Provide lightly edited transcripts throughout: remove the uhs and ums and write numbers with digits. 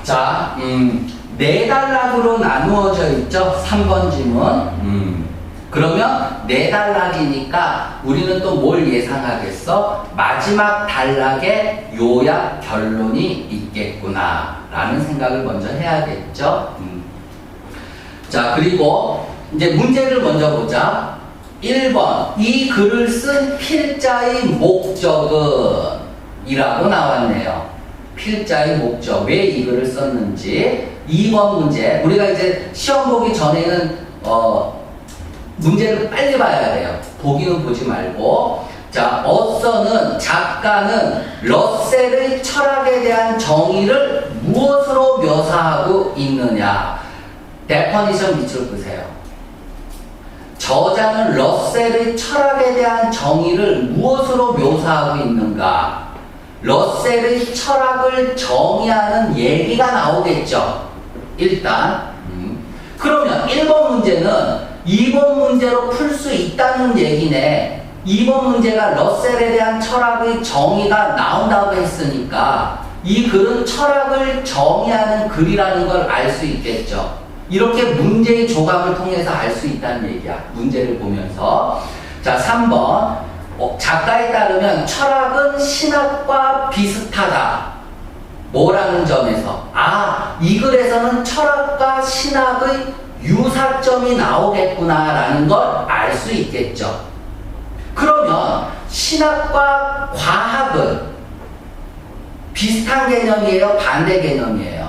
자, 네 단락으로 나누어져 있죠? 3번 지문. 그러면 네 단락이니까 우리는 또 뭘 예상하겠어? 마지막 단락에 요약 결론이 있겠구나 라는 생각을 먼저 해야겠죠? 자, 그리고 이제 문제를 먼저 보자. 1번, 이 글을 쓴 필자의 목적은? 이라고 나왔네요. 필자의 목적, 왜 이 글을 썼는지. 2번 문제, 우리가 이제 시험 보기 전에는 문제를 빨리 봐야 돼요. 보기는 보지 말고. 자, 어서는, 작가는 러셀의 철학에 대한 정의를 무엇으로 묘사하고 있느냐. 데퍼니션 밑줄 보세요. 저자는 러셀의 철학에 대한 정의를 무엇으로 묘사하고 있는가? 러셀의 철학을 정의하는 얘기가 나오겠죠. 일단 그러면 1번 문제는 2번 문제로 풀 수 있다는 얘기네. 2번 문제가 러셀에 대한 철학의 정의가 나온다고 했으니까 이 글은 철학을 정의하는 글이라는 걸 알 수 있겠죠. 이렇게 문제의 조각을 통해서 알 수 있다는 얘기야. 문제를 보면서. 자, 3번. 작가에 따르면 철학은 신학과 비슷하다. 뭐라는 점에서? 이 글에서는 철학과 신학의 유사점이 나오겠구나 라는 걸 알 수 있겠죠. 그러면 신학과 과학은 비슷한 개념이에요? 반대 개념이에요?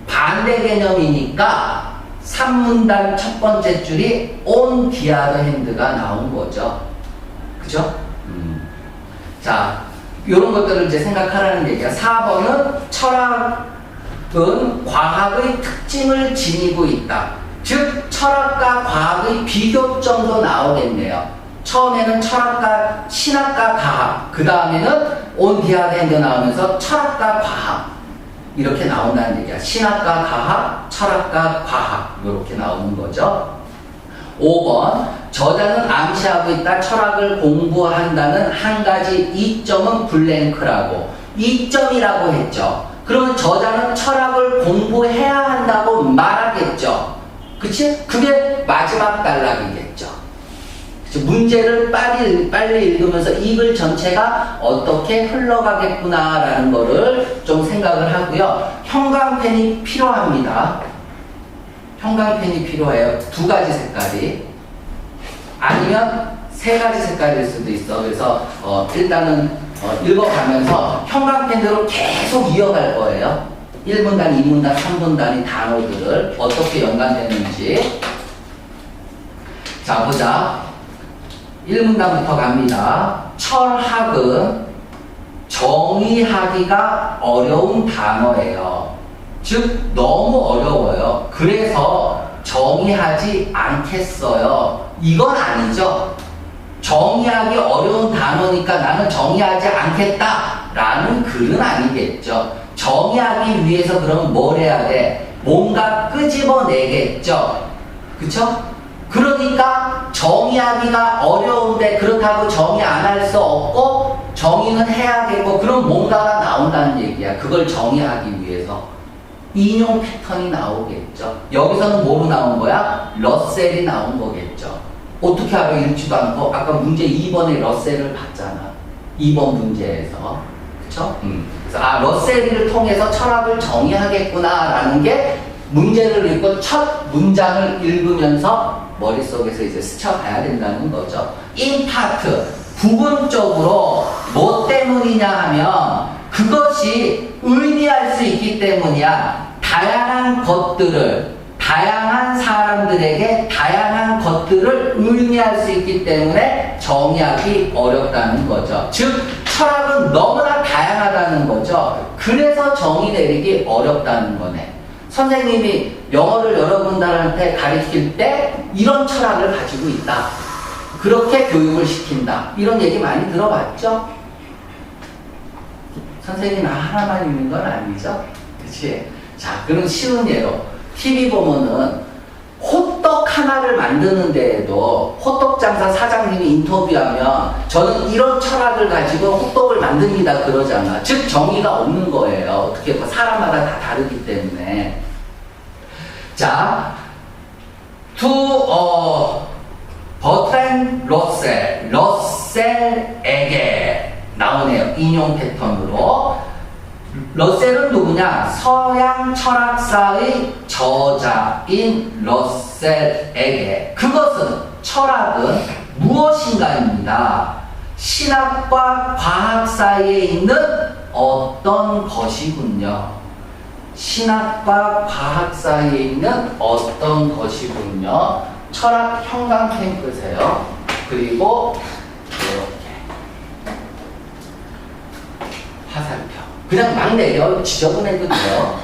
반대 개념이니까 3문단 첫 번째 줄이 on the other hand가 나온 거죠. 그죠? 자, 이런 것들을 이제 생각하라는 얘기야. 4번은 철학은 과학의 특징을 지니고 있다. 즉, 철학과 과학의 비교점도 나오겠네요. 처음에는 철학과 신학과 과학, 그 다음에는 on the other hand 나오면서 철학과 과학 이렇게 나온다는 얘기야. 신학과 과학, 철학과 과학 이렇게 나오는 거죠. 5번, 저자는 암시하고 있다. 철학을 공부한다는 한 가지 이점은 블랭크라고. 이점이라고 했죠. 그러면 저자는 철학을 공부해야 한다고 말하겠죠. 그치? 그게 마지막 단락이겠죠. 문제를 빨리 읽으면서 이 글 전체가 어떻게 흘러가겠구나라는 거를 좀 생각을 하고요. 형광펜이 필요합니다. 형광펜이 필요해요. 2가지 색깔이. 아니면 3가지 색깔일 수도 있어. 그래서 일단은 읽어가면서 형광펜으로 계속 이어갈 거예요. 1문단, 2문단, 3문단의 단어들을 어떻게 연관되는지. 자, 보자. 1문단부터 갑니다. 철학은 정의하기가 어려운 단어예요. 즉, 너무 어려워요. 그래서 정의하지 않겠어요. 이건 아니죠. 정의하기 어려운 단어니까 나는 정의하지 않겠다라는 글은 아니겠죠. 정의하기 위해서 그러면 뭘 해야 돼? 뭔가 끄집어내겠죠. 그쵸? 그러니까 정의하기가 어려운데 그렇다고 정의 안 할 수 없고 정의는 해야겠고 그럼 뭔가가 나온다는 얘기야. 그걸 정의하기 위해서. 인용 패턴이 나오겠죠. 여기서는 뭐로 나온 거야? 러셀이 나온 거겠죠. 어떻게 알아? 읽지도 않고 아까 문제 2번에 러셀을 봤잖아. 2번 문제에서. 그쵸? 그래서 러셀을 통해서 철학을 정의하겠구나 라는 게 문제를 읽고 첫 문장을 읽으면서 머릿속에서 이제 스쳐가야 된다는 거죠. in part, 부분적으로 뭐 때문이냐 하면 그것이 의미할 수 있기 때문이야. 다양한 것들을, 다양한 사람들에게 다양한 것들을 의미할 수 있기 때문에 정의하기 어렵다는 거죠. 즉, 철학은 너무나 다양하다는 거죠. 그래서 정의 내리기 어렵다는 거네. 선생님이 영어를 여러분들한테 가르칠 때 이런 철학을 가지고 있다. 그렇게 교육을 시킨다. 이런 얘기 많이 들어봤죠? 선생님 하나만 있는 건 아니죠? 그치? 자, 그럼 쉬운 예로 TV 보면은 호떡 하나를 만드는 데에도 호떡 장사 사장님이 인터뷰하면 저는 이런 철학을 가지고 호떡을 만듭니다 그러잖아. 즉 정의가 없는 거예요. 어떻게 뭐 사람마다 다 다르기 때문에. 자, 버트랜드 러셀에게 나오네요. 인용 패턴으로. 러셀은 누구냐? 서양 철학사의 저자인 러셀에게 그것은 철학은 무엇인가입니다. 신학과 과학 사이에 있는 어떤 것이군요. 신학과 과학 사이에 있는 어떤 것이군요. 철학 형광펜 끄세요. 그리고 이렇게 화살표. 그냥 막 내려 지저분해도 돼요.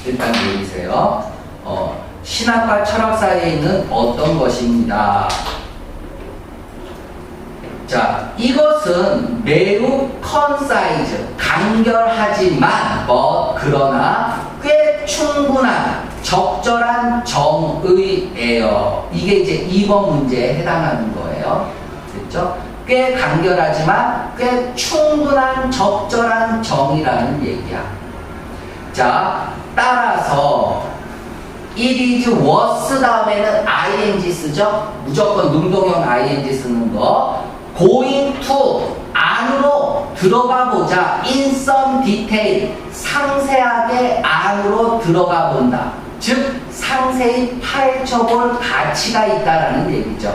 일단 보이세요. 신학과 철학 사이에 있는 어떤 것입니다. 자, 이것은 매우 컨사이즈, 간결하지만 그러나 꽤 충분한 적절한 정의예요. 이게 이제 2번 문제에 해당하는 거예요. 됐죠? 꽤 간결하지만 꽤 충분한 적절한 정의라는 얘기야. 자, 따라서 it is was 다음에는 ing 쓰죠? 무조건 능동형 ing 쓰는 거. going to 안으로 들어가 보자. in some detail 상세하게 안으로 들어가 본다. 즉 상세히 파헤쳐볼 가치가 있다라는 얘기죠.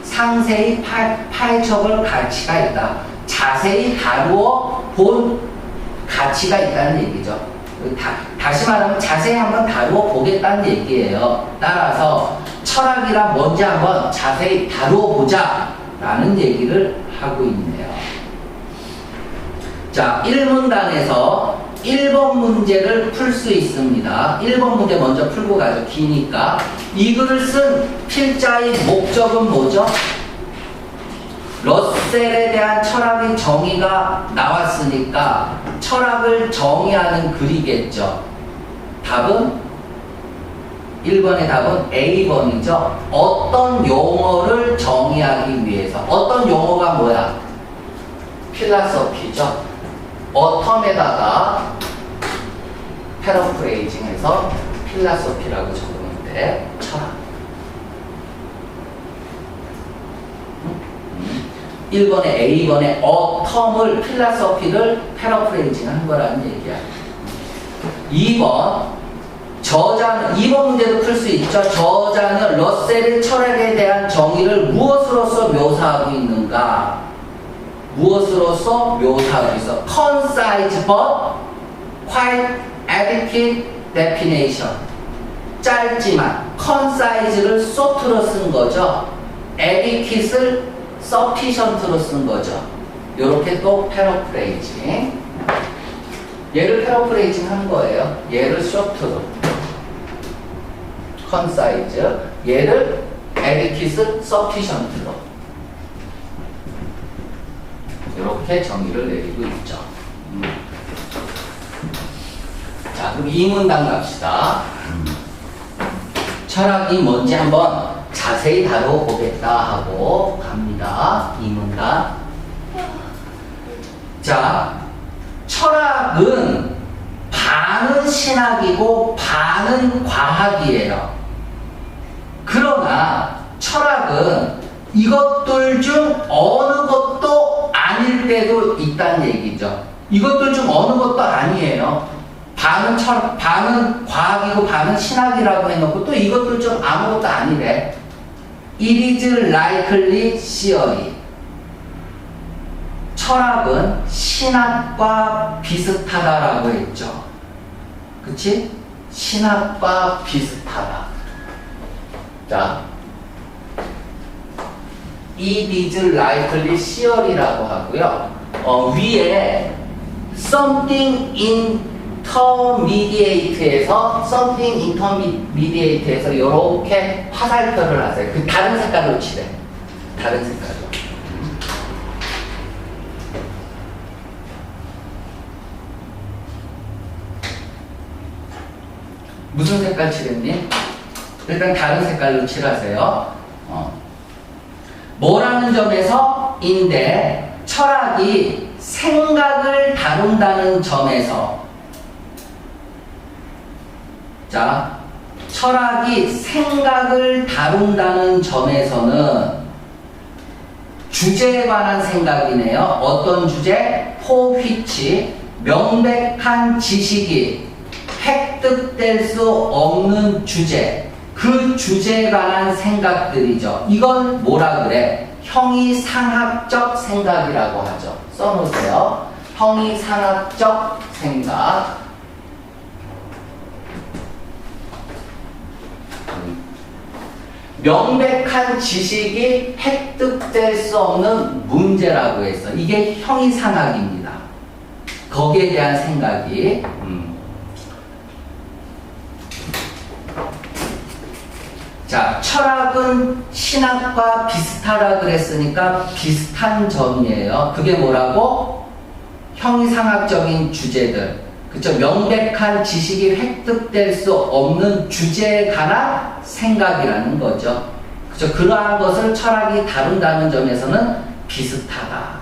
상세히 파헤쳐볼 가치가 있다. 자세히 다루어 본 가치가 있다는 얘기죠. 다시 말하면 자세히 한번 다루어 보겠다는 얘기예요. 따라서 철학이란 뭔지 한번 자세히 다루어 보자 라는 얘기를 하고 있네요. 자, 1문단에서 1번 문제를 풀 수 있습니다. 1번 문제 먼저 풀고 가죠. 기니까. 이 글을 쓴 필자의 목적은 뭐죠? 러셀에 대한 철학의 정의가 나왔으니까 철학을 정의하는 글이겠죠. 답은 1번의 답은 A번이죠. 어떤 용어를 정의하기 위해서. 어떤 용어가 뭐야? 필라소피죠. 어텀에다가 패러프레이징해서 필라소피라고 적으면 돼. 철학. 1번에 A번에 어텀을 필라소피를 패러프레이징 한 거라는 얘기야. 2번 저자는 2번 문제도 풀 수 있죠. 저자는 러셀의 철학에 대한 정의를 무엇으로서 묘사하고 있는가? 무엇으로서 묘사하고 있어? concise but quite adequate definition. 짧지만 concise를 short로 쓴 거죠. adequate를 sufficient로 쓴 거죠. 요렇게 또 패러프레이징. 얘를 패러프레이징 한 거예요. 얘를 short로. concise. 얘를 adequate, sufficient로. 이렇게 정의를 내리고 있죠. 자, 그럼 이 문단 갑시다. 철학이 뭔지 한번 자세히 다뤄보겠다 하고 갑니다. 이 문단. 자, 철학은 반은 신학이고 반은 과학이에요. 그러나 철학은 이것들 중 어느 것도 아닐 때도 있다는 얘기죠. 이것들 중 어느 것도 아니에요. 반은 철학, 반은 과학이고 반은 신학이라고 해놓고 또 이것들 중 아무것도 아니래. It is likely theory. 철학은 신학과 비슷하다라고 했죠. 그치? 신학과 비슷하다. 자, It is likely theory라고 하고요. 위에 something intermediate에서 이렇게 화살표를 하세요. 그 다른 색깔로 칠해. 다른 색깔로. 무슨 색깔 칠했니? 일단 다른 색깔로 칠하세요. 뭐라는 점에서 인데 철학이 생각을 다룬다는 점에서 자, 철학이 생각을 다룬다는 점에서는 주제에 관한 생각이네요. 어떤 주제? for which 명백한 지식이 획득될 수 없는 주제, 그 주제에 관한 생각들이죠. 이건 뭐라 그래? 형이상학적 생각이라고 하죠. 써놓으세요. 형이상학적 생각. 명백한 지식이 획득될 수 없는 문제라고 해서 이게 형이상학입니다. 거기에 대한 생각이 자, 철학은 신학과 비슷하다 그랬으니까 비슷한 점이에요. 그게 뭐라고? 형이상학적인 주제들. 그쵸? 명백한 지식이 획득될 수 없는 주제에 관한 생각이라는 거죠. 그쵸? 그러한 것을 철학이 다룬다는 점에서는 비슷하다.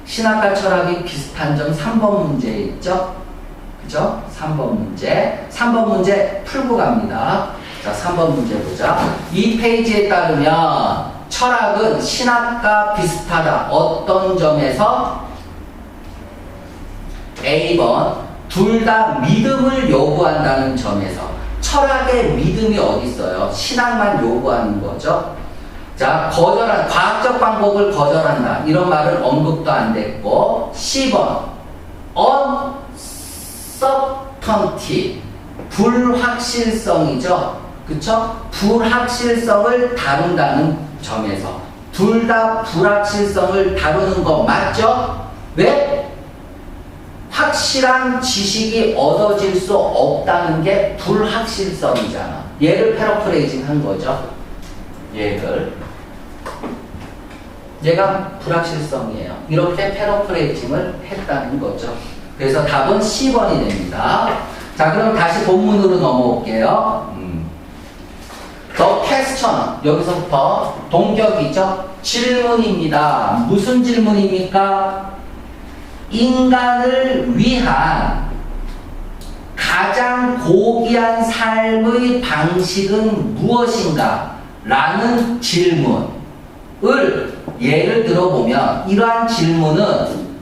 신학과 철학이 비슷한 점 3번 문제에 있죠? 그죠? 3번 문제. 3번 문제 풀고 갑니다. 자, 3번 문제 보자. 이 페이지에 따르면 철학은 신학과 비슷하다. 어떤 점에서? A번, 둘 다 믿음을 요구한다는 점에서. 철학의 믿음이 어디 있어요? 신학만 요구하는 거죠. 자, 과학적 방법을 거절한다. 이런 말은 언급도 안 됐고. C번, uncertainty, 불확실성이죠. 그쵸? 불확실성을 다룬다는 점에서. 둘 다 불확실성을 다루는 거 맞죠? 왜? 확실한 지식이 얻어질 수 없다는 게 불확실성이잖아. 얘를 패러프레이징 한 거죠. 얘가 불확실성이에요. 이렇게 패러프레이징을 했다는 거죠. 그래서 답은 C번이 됩니다. 자, 그럼 다시 본문으로 넘어올게요. The question, 여기서부터 동격이죠. 질문입니다. 무슨 질문입니까? 인간을 위한 가장 고귀한 삶의 방식은 무엇인가? 라는 질문을 예를 들어보면 이러한 질문은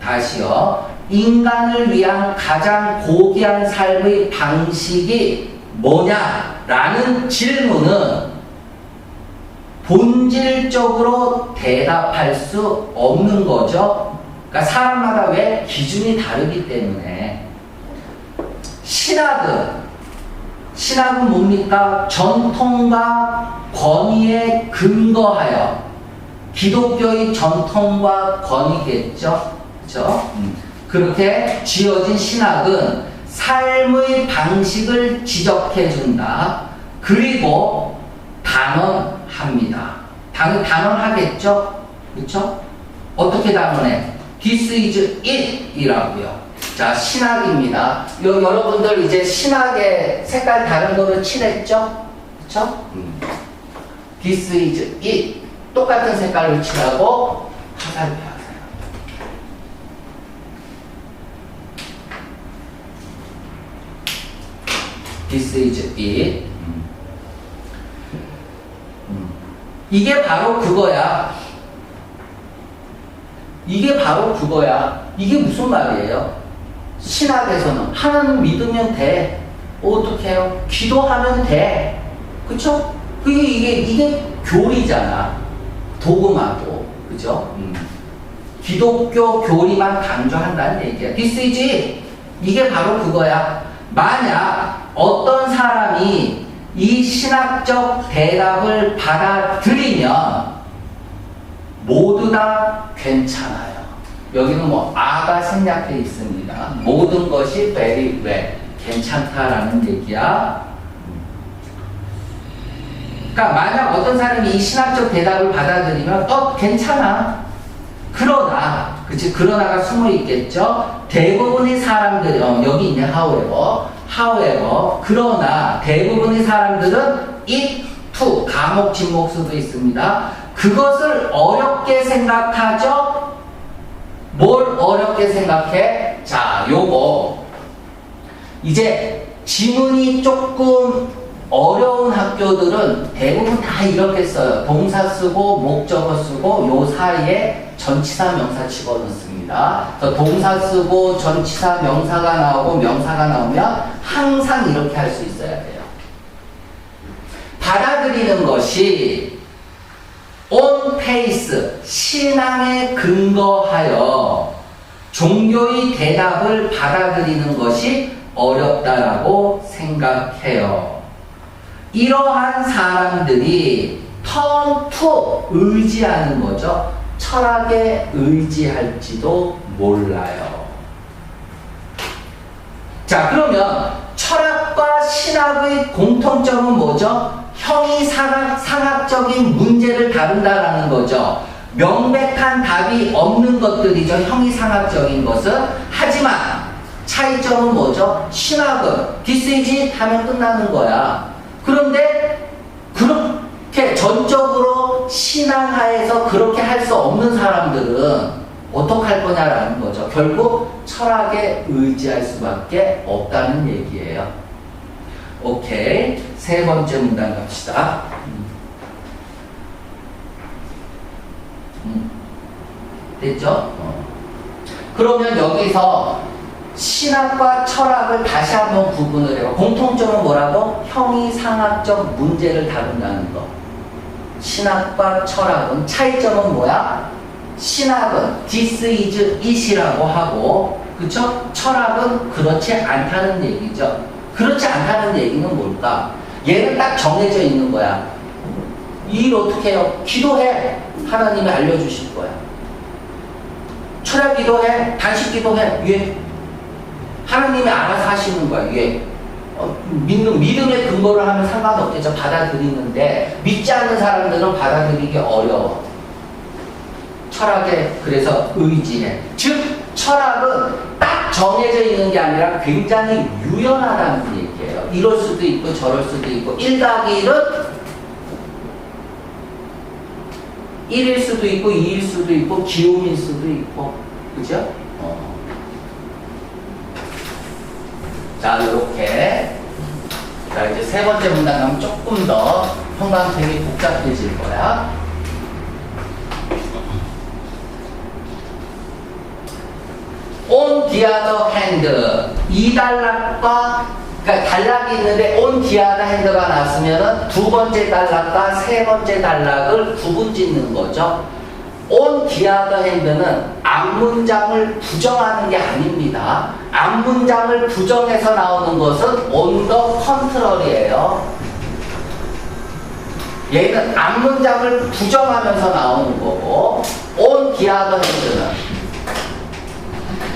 다시요. 인간을 위한 가장 고귀한 삶의 방식이 뭐냐라는 질문은 본질적으로 대답할 수 없는 거죠. 그러니까 사람마다 왜 기준이 다르기 때문에 신학은 뭡니까? 전통과 권위에 근거하여 기독교의 전통과 권위겠죠. 그렇죠? 그렇게 지어진 신학은 삶의 방식을 지적해준다. 그리고 단언합니다. 단언하겠죠? 그렇죠? 어떻게 단언해? This is it 이라고요. 자, 신학입니다. 여러분들 이제 신학의 색깔 다른 거로 칠했죠? 그쵸? This is it. 똑같은 색깔로 칠하고 화살표 하세요. This is it. 이게 바로 그거야. 이게 무슨 말이에요? 신학에서는 하나님 믿으면 돼. 어떻게 해요? 기도하면 돼. 그쵸? 이게 교리잖아. 도금하고. 그죠? 기독교 교리만 강조한다는 얘기야. This is it. 이게 바로 그거야. 만약 어떤 사람이 이 신학적 대답을 받아들이면 모두 다 괜찮아요. 여기는 아가 생략되어 있습니다. 모든 것이 very well, 괜찮다라는 얘기야. 그러니까 만약 어떤 사람이 이 신학적 대답을 받아들이면 괜찮아. 그러나가 숨어 있겠죠. 대부분의 사람들이 여기 있네 however 그러나 대부분의 사람들은 it to 감목 진목수도 있습니다. 그것을 어렵게 생각하죠. 뭘 어렵게 생각해? 자, 요거 이제 지문이 조금 어려운 학교들은 대부분 다 이렇게 써요. 동사 쓰고 목적어 쓰고 요 사이에 전치사 명사 집어넣습니다. 그래서 동사 쓰고 전치사 명사가 나오고 명사가 나오면 항상 이렇게 할 수 있어야 돼요. 받아들이는 것이 on pace, 신앙에 근거하여 종교의 대답을 받아들이는 것이 어렵다라고 생각해요. 이러한 사람들이 turn to 의지하는 거죠. 철학에 의지할지도 몰라요. 자, 그러면 철학과 신학의 공통점은 뭐죠? 형이상학적인 문제를 다룬다라는 거죠. 명백한 답이 없는 것들이죠. 형이상학적인 것은. 하지만 차이점은 뭐죠? 신학은 this is it 하면 끝나는 거야. 그런데 그렇게 전적으로 신앙하에서 그렇게 할 수 없는 사람들은 어떻게 할 거냐라는 거죠. 결국 철학에 의지할 수밖에 없다는 얘기예요. 오케이. 세 번째 문단 갑시다. 됐죠? 그러면 여기서 신학과 철학을 다시 한번 구분을 해요. 공통점은 뭐라고? 형이상학적 문제를 다룬다는 거. 신학과 철학은 차이점은 뭐야? 신학은 this is it이라고 하고, 그쵸? 철학은 그렇지 않다는 얘기죠. 그렇지 않다는 얘기는 뭘까? 얘는 딱 정해져 있는 거야. 이 일 어떻게 해요? 기도해. 하나님이 알려주실 거야. 철학 기도해. 단식 기도해. 예. 하나님이 알아서 하시는 거야. 예. 믿음의 근거를 하면 상관없겠죠. 받아들이는데 믿지 않는 사람들은 받아들이기 어려워. 철학에 그래서 의지해. 즉 철학은 딱 정해져 있는 게 아니라 굉장히 유연하다는 얘기예요. 이럴 수도 있고 저럴 수도 있고 1 더하기 1은 1일 수도 있고 2일 수도 있고 기움일 수도 있고 그죠? 자, 이렇게. 자, 이제 세 번째 문단 가면 조금 더 형광색이 복잡해질 거야. On the other hand, 이 단락과, 그러니까 단락이 있는데 on the other hand가 나왔으면은 두 번째 단락과 세 번째 단락을 구분 짓는 거죠. on the other hand는 앞문장을 부정하는 게 아닙니다. 앞문장을 부정해서 나오는 것은 on the contrary예요. 얘는 앞문장을 부정하면서 나오는 거고 on the other hand는